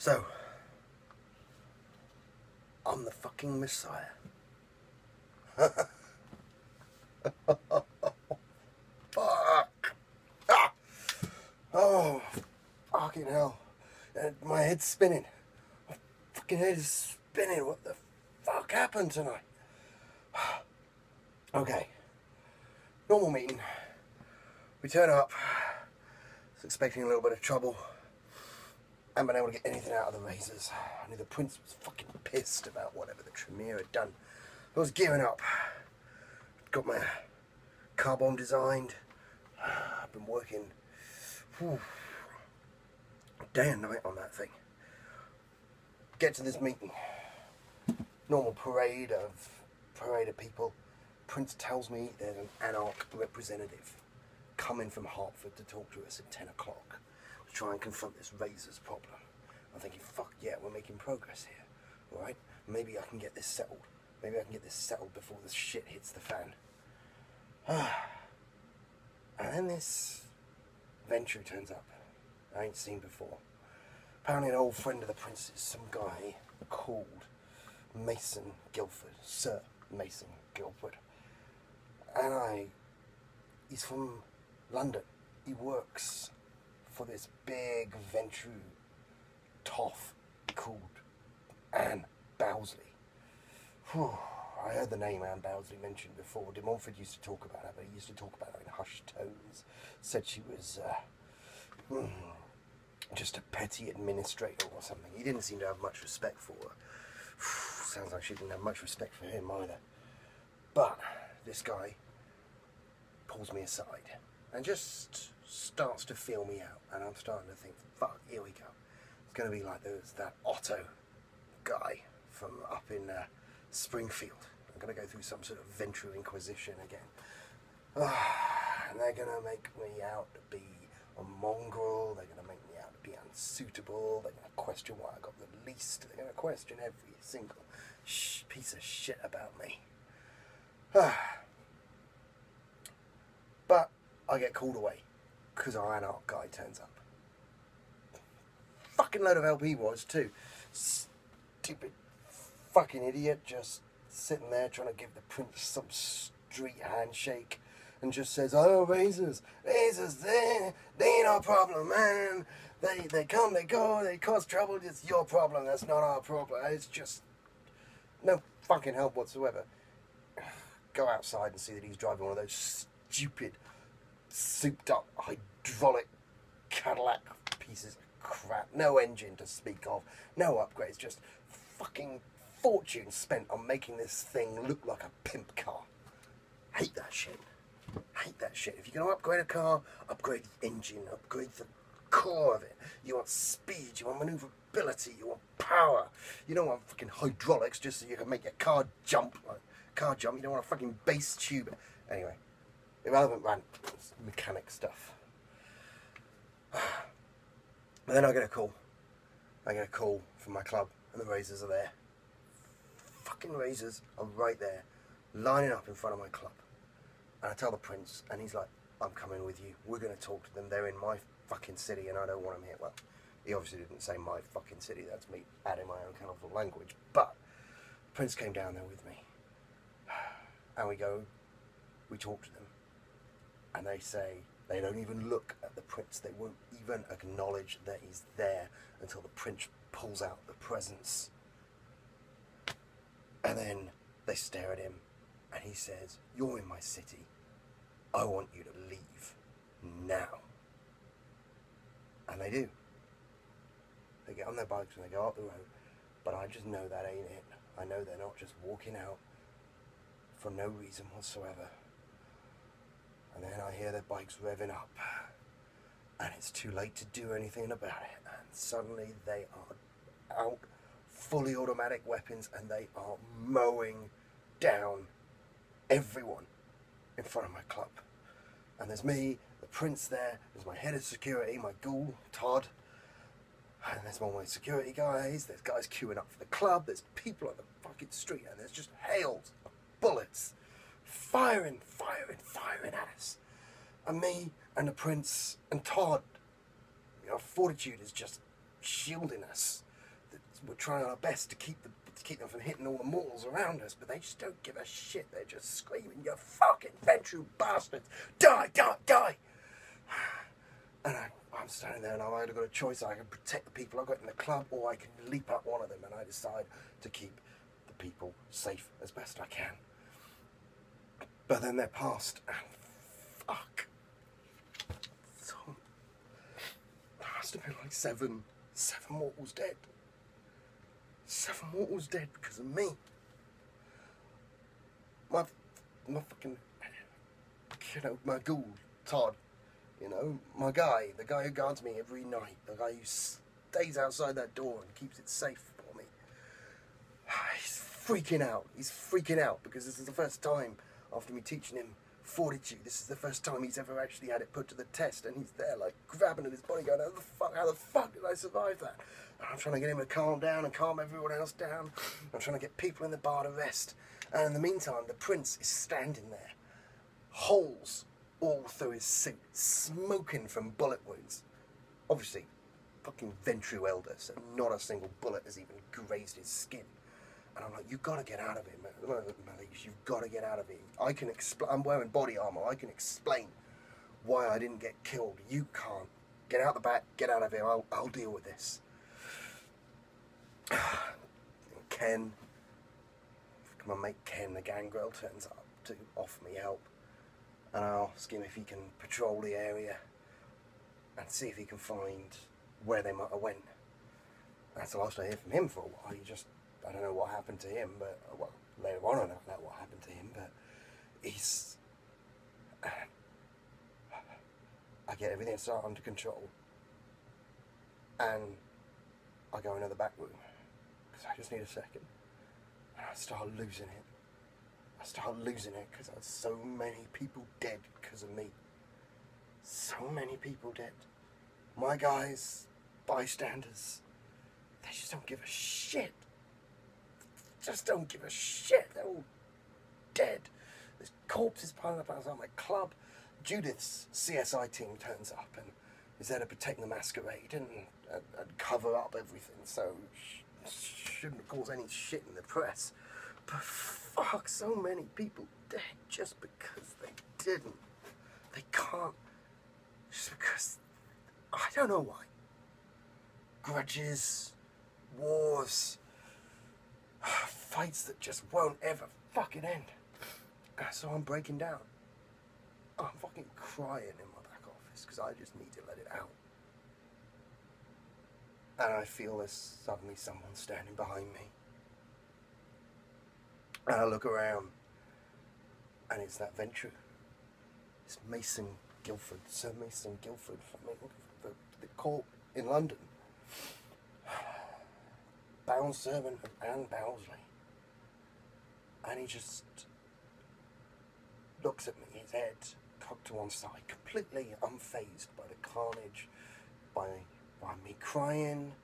So, I'm the fucking Messiah. Fuck! Ah! Oh, fucking hell. My head's spinning. My fucking head is spinning. What the fuck happened tonight? Okay. Normal meeting. We turn up. Was expecting a little bit of trouble. Haven't been able to get anything out of the razors. I knew the prince was fucking pissed about whatever the Tremere had done. I was gearing up. Got my car bomb designed. I've been working day and night on that thing. Get to this meeting. Normal parade of people. Prince tells me there's an anarch representative coming from Hartford to talk to us at 10 o'clock to try and confront this razors problem. I'm thinking, fuck yeah, we're making progress here. Alright? Maybe I can get this settled. Maybe I can get this settled before this shit hits the fan. And then this Ventrue turns up. I ain't seen before. Apparently an old friend of the prince's, some guy called Mason Guildford. Sir Mason Guildford. And he's from London. He works for this big Ventrue toff called Anne Bowsley. Whew. I heard the name Anne Bowsley mentioned before. De Montfort used to talk about her, but he used to talk about her in hushed tones. Said she was just a petty administrator or something. He didn't seem to have much respect for her. Sounds like she didn't have much respect for him either. But this guy pulls me aside and just starts to feel me out. And I'm starting to think, fuck, here we go. It's going to be like that Otto guy from up in Springfield. I'm going to go through some sort of Ventrue Inquisition again. And they're going to make me out to be a mongrel. They're going to make me out to be unsuitable. They're going to question why I got released. They're going to question every single piece of shit about me. But I get called away because our anarch guy turns up. Fucking load of LP was too. Stupid fucking idiot just sitting there trying to give the prince some street handshake and just says, oh, razors, they ain't our problem, man. They come, they go, they cause trouble, it's your problem, that's not our problem. It's just no fucking help whatsoever. Go outside and see that he's driving one of those stupid, souped up, hydraulic Cadillac pieces of crap. No engine to speak of, no upgrades, just fucking fortune spent on making this thing look like a pimp car. Hate that shit. Hate that shit. If you're going to upgrade a car, upgrade the engine, upgrade the core of it. You want speed, you want maneuverability, you want power. You don't want fucking hydraulics just so you can make your car jump. You don't want a fucking bass tube. Anyway, irrelevant rant. It's mechanic stuff. But then I get a call. I get a call from my club and the razors are there. Fucking razors are right there, lining up in front of my club. And I tell the prince, and he's like, I'm coming with you. We're going to talk to them. They're in my fucking city, and I don't want them here. Well, he obviously didn't say my fucking city. That's me adding my own colourful language. But the prince came down there with me. And we talk to them. And they say they don't even look at the prince. They won't even acknowledge that he's there until the prince pulls out the presents. And then they stare at him, and he says, you're in my city. I want you to leave now. And they do. They get on their bikes and they go up the road, but I just know that ain't it. I know they're not just walking out for no reason whatsoever. And then I hear their bikes revving up, and it's too late to do anything about it. And suddenly they are out, fully automatic weapons, and they are mowing down everyone in front of my club. And there's me, the prince there, there's my head of security, my ghoul, Todd, and there's all my security guys, there's guys queuing up for the club, there's people on the fucking street, and there's just hails of bullets firing at us. And me and the prince and Todd, Fortitude is just shielding us. we're trying our best to keep them from hitting all the mortals around us, but they just don't give a shit. They're just screaming, "You fucking Ventrue bastards! Die, die, die!" And I'm standing there, and I've either got a choice. I can protect the people I've got in the club, or I can leap at one of them, and I decide to keep the people safe as best I can. But then they're past, and fuck. So, there must have been like seven mortals dead. 7 mortals dead because of me. My fucking, my ghoul, Todd, my guy, the guy who guards me every night, the guy who stays outside that door and keeps it safe for me. He's freaking out. He's freaking out because this is the first time, after me teaching him fortitude, this is the first time he's ever actually had it put to the test, and he's there like grabbing at his body going, how the fuck did I survive that? And I'm trying to get him to calm down and calm everyone else down. I'm trying to get people in the bar to rest. And in the meantime, the prince is standing there, holes all through his suit, smoking from bullet wounds. Obviously, fucking Ventrue elder, so not a single bullet has even grazed his skin. And I'm like, you've got to get out of here, man. You've got to get out of here. I can explain. I'm wearing body armor. I can explain why I didn't get killed. You can't. Get out the back. Get out of here. I'll deal with this. Ken, my mate Ken, the gangrel, turns up to offer me help. And I ask him if he can patrol the area and see if he can find where they might have went. That's the last I hear from him for a while. I don't know what happened to him, but, well, later on I know what happened to him, but he's... I get everything started under control, and I go into the back room, because I just need a second, and I start losing it. I start losing it, because there's so many people dead because of me. So many people dead. My guys, bystanders, they just don't give a shit. Just don't give a shit. They're all dead. There's corpses piling up outside my club. Judith's CSI team turns up and is there to protect the masquerade and cover up everything, so shouldn't cause any shit in the press. But fuck, so many people dead just because they didn't. They can't. Just because, I don't know why. Grudges, wars, fights that just won't ever fucking end. So I'm breaking down. I'm fucking crying in my back office because I just need to let it out. And I feel there's suddenly someone standing behind me. And I look around, and it's that Ventrue. It's Mason Guildford, Sir Mason Guildford from the court in London. Bound servant of Anne Bowsley. And he just looks at me, his head cocked to one side, completely unfazed by the carnage, by me crying,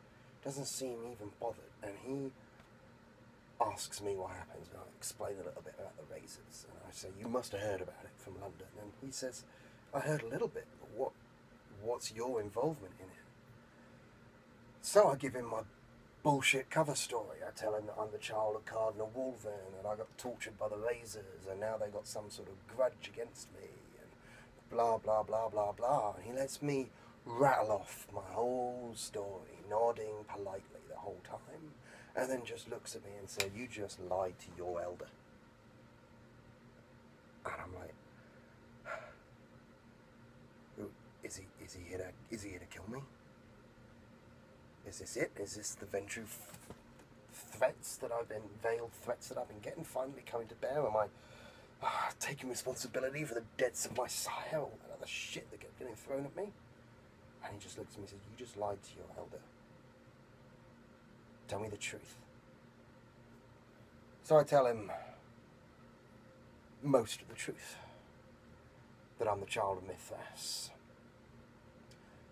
doesn't seem even bothered. And he asks me what happens, and I explain a little bit about the razors. And I say, you must have heard about it from London. And he says, I heard a little bit, but what's your involvement in it? So I give him my bullshit cover story. I tell him that I'm the child of Cardinal Wolverine and I got tortured by the razors and now they got some sort of grudge against me and blah blah blah blah blah. And he lets me rattle off my whole story, nodding politely the whole time, and then just looks at me and said, you just lied to your elder. And I'm like, is he here to kill me? Is this it? Is this the Ventrue threats that veiled threats that I've been getting finally coming to bear? Am I taking responsibility for the deaths of my sire or that other shit that kept getting thrown at me? And he just looks at me and says, you just lied to your elder. Tell me the truth. So I tell him most of the truth. That I'm the child of Mithras.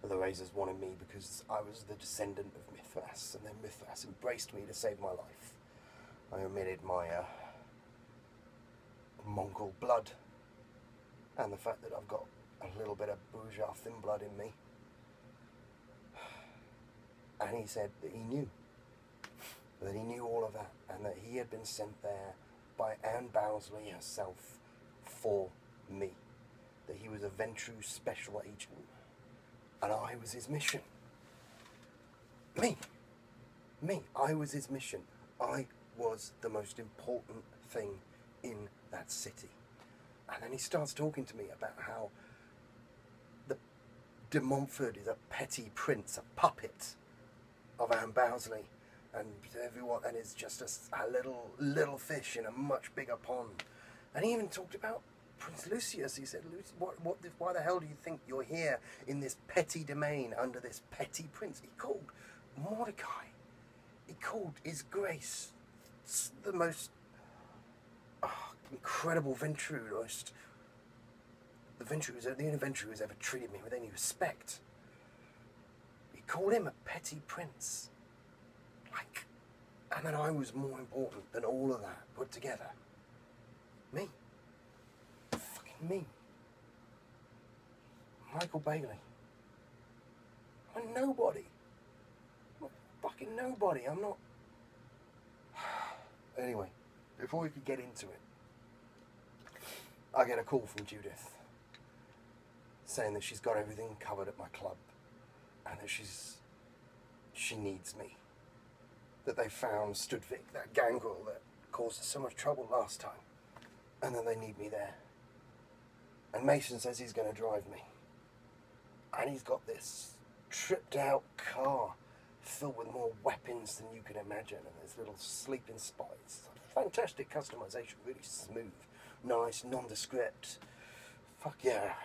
The razors wanted me because I was the descendant of Mithras, and then Mithras embraced me to save my life. I omitted my Mongol blood, and the fact that I've got a little bit of bourgeois thin blood in me. And he said that he knew. that he knew all of that, and that he had been sent there by Anne Bowsley herself for me. That he was a Ventrue special agent, and I was his mission. Me, I was his mission. I was the most important thing in that city. And then he starts talking to me about how de Montfort is a petty prince, a puppet of Anne Bowsley, and everyone, and is just a little fish in a much bigger pond. And he even talked about Prince Lucius. He said, why the hell do you think you're here in this petty domain under this petty prince? He called Mordecai. He called His Grace the most incredible Ventrue, the only Ventrue who's ever treated me with any respect. He called him a petty prince. And then I was more important than all of that put together. Me. Fucking me. Michael Bailey. I'm nobody. I'm fucking nobody. I'm not... Anyway, before we could get into it, I get a call from Judith saying that she's got everything covered at my club and that she needs me. That they found Studvik, that gangrel that caused us so much trouble last time, and that they need me there. And Mason says he's going to drive me. And he's got this tripped out car filled with more weapons than you can imagine, and there's little sleeping spots. Fantastic customization, really smooth, nice, nondescript. Fuck yeah,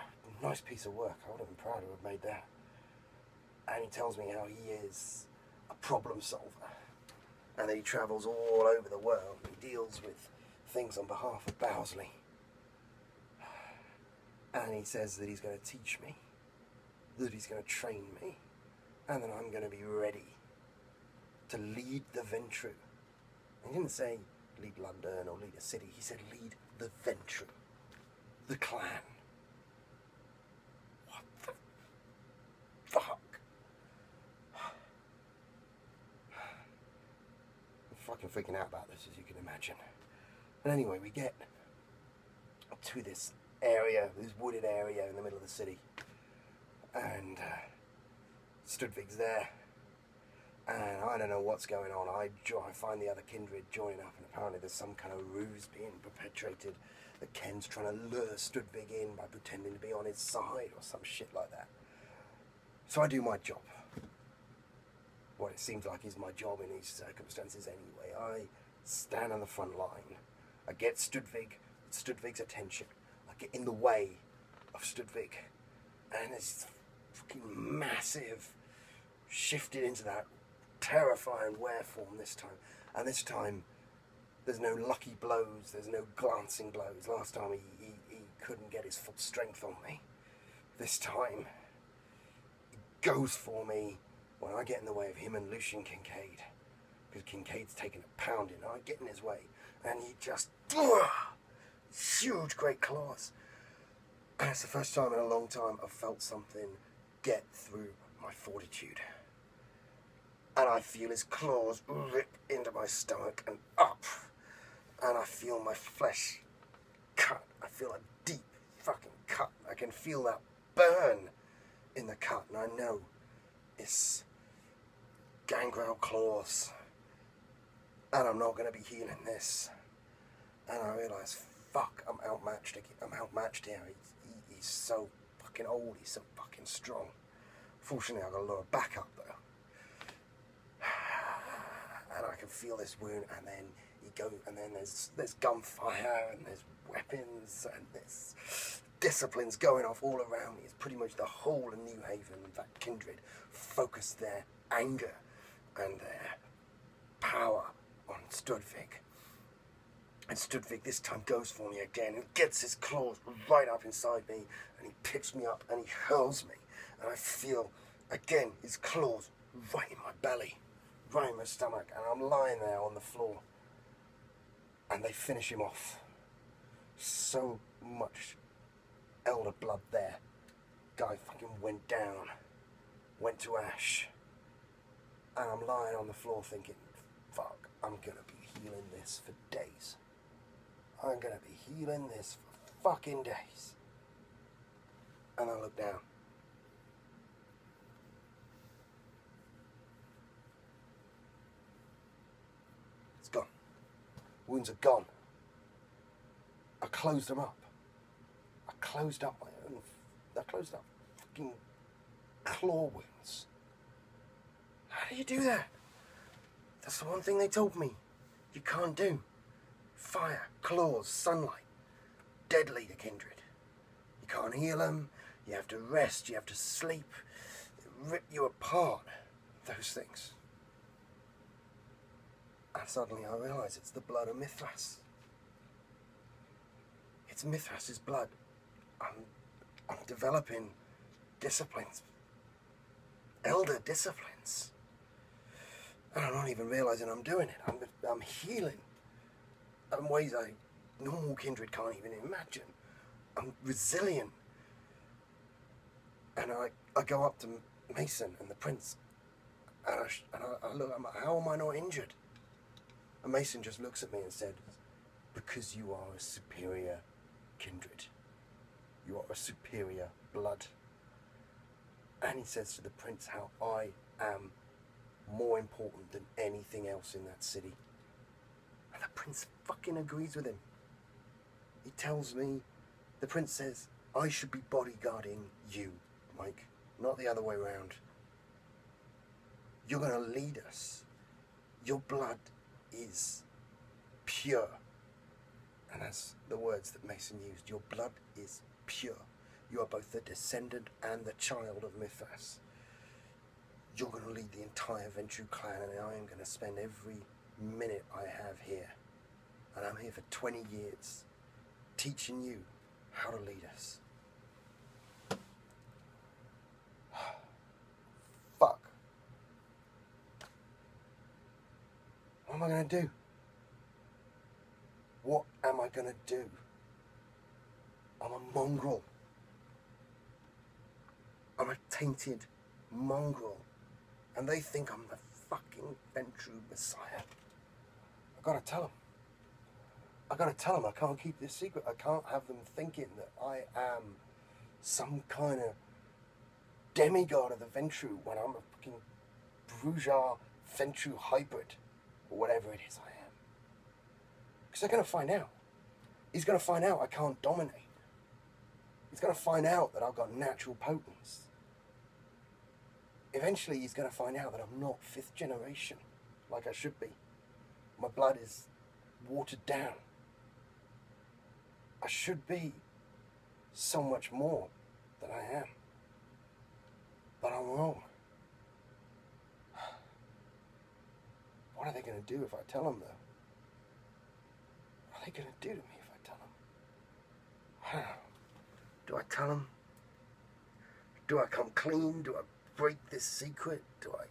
nice piece of work. I would have been proud to have made that. And he tells me how he is a problem solver, and that he travels all over the world. He deals with things on behalf of Bowsley. And he says that he's going to teach me, that he's going to train me, and that I'm going to be ready to lead the Ventrue. He didn't say lead London or lead a city. He said lead the Ventrue, the clan. What the fuck? I'm fucking freaking out about this, as you can imagine. And anyway, we get to this area, this wooded area in the middle of the city, and Studvik's there, and I don't know what's going on. I find the other kindred joining up, and apparently there's some kind of ruse being perpetrated that Ken's trying to lure Studvik in by pretending to be on his side or some shit like that. So I do my job. What it seems like is my job in these circumstances anyway. I stand on the front line. I get Studvik's attention. I get in the way of Studvik, and it's fucking massive, shifted into that terrifying were form this time. And this time, there's no lucky blows, there's no glancing blows. Last time he couldn't get his full strength on me. This time, he goes for me when I get in the way of him and Lucian Kincaid. Because Kincaid's taking a pounding, I get in his way, and he just... huge, great claws. And it's the first time in a long time I've felt something get through my fortitude. And I feel his claws rip into my stomach and up. And I feel my flesh cut. I feel a deep fucking cut. I can feel that burn in the cut. And I know it's gangrel claws. And I'm not going to be healing this. And I realise, fuck, I'm outmatched here. He's so fucking old, he's so fucking strong. Fortunately, I've got a lot of backup, though. And I can feel this wound, and then and then there's gunfire, and there's weapons, and there's disciplines going off all around me. It's pretty much the whole of New Haven, in fact, Kindred, focus their anger and their power on Studvik. And Studvik this time goes for me again and gets his claws right up inside me, and he picks me up and he hurls me, and I feel again his claws right in my belly, right in my stomach, and I'm lying there on the floor, and they finish him off. So much elder blood there. Guy fucking went down, went to ash, and I'm lying on the floor thinking, fuck, I'm going to be healing this for days. I'm going to be healing this for fucking days. And I look down. It's gone. Wounds are gone. I closed them up. I closed up fucking claw wounds. How do you do that? That's the one thing they told me you can't do. Fire, claws, sunlight, deadly to kindred. You can't heal them, you have to rest, you have to sleep, they rip you apart, those things. And suddenly I realise it's the blood of Mithras. It's Mithras's blood. I'm developing disciplines, elder disciplines. And I'm not even realising I'm doing it. I'm healing in ways normal kindred can't even imagine. I'm resilient. And I go up to Mason and the prince, and I look, I'm like, how am I not injured? And Mason just looks at me and said, because you are a superior kindred. You are a superior blood. And he says to the prince how I am more important than anything else in that city. And the prince fucking agrees with him. He tells me, the prince says, I should be bodyguarding you, Mike, not the other way around. You're going to lead us. Your blood is pure. And that's the words that Mason used. Your blood is pure. You are both the descendant and the child of Mithras. You're going to lead the entire Ventrue clan, and I am going to spend every minute I have here, and I'm here for 20 years, teaching you how to lead us. Fuck. What am I going to do? What am I going to do? I'm a mongrel. I'm a tainted mongrel. And they think I'm the fucking Ventrue Messiah. I gotta tell them. I gotta tell them I can't keep this secret. I can't have them thinking that I am some kind of demigod of the Ventrue when I'm a fucking Brujar Ventrue hybrid. Or whatever it is I am. Because they're gonna find out. He's gonna find out I can't dominate. He's gonna find out that I've got natural potence. Eventually he's going to find out that I'm not 5th generation, like I should be. My blood is watered down. I should be so much more than I am. But I'm wrong. What are they going to do if I tell them, though? What are they going to do to me if I tell them? I don't know. Do I tell them? Do I come clean? Do I break this secret? Do I?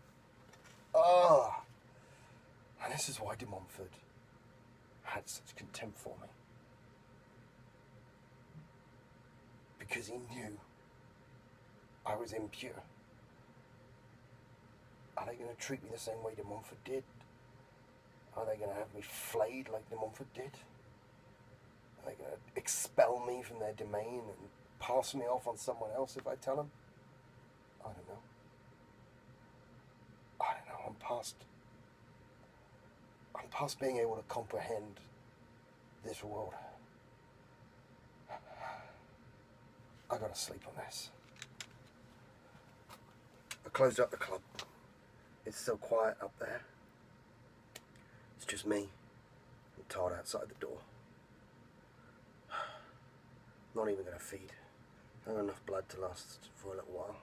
And this is why de Montfort had such contempt for me. Because he knew I was impure. Are they going to treat me the same way de Montfort did? Are they going to have me flayed like de Montfort did? Are they going to expel me from their domain and pass me off on someone else if I tell them? I don't know. I'm past being able to comprehend this world. I gotta sleep on this. I closed up the club. It's so quiet up there. It's just me and Todd outside the door. Not even gonna feed. Not enough blood to last for a little while.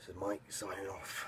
So Mike signing off.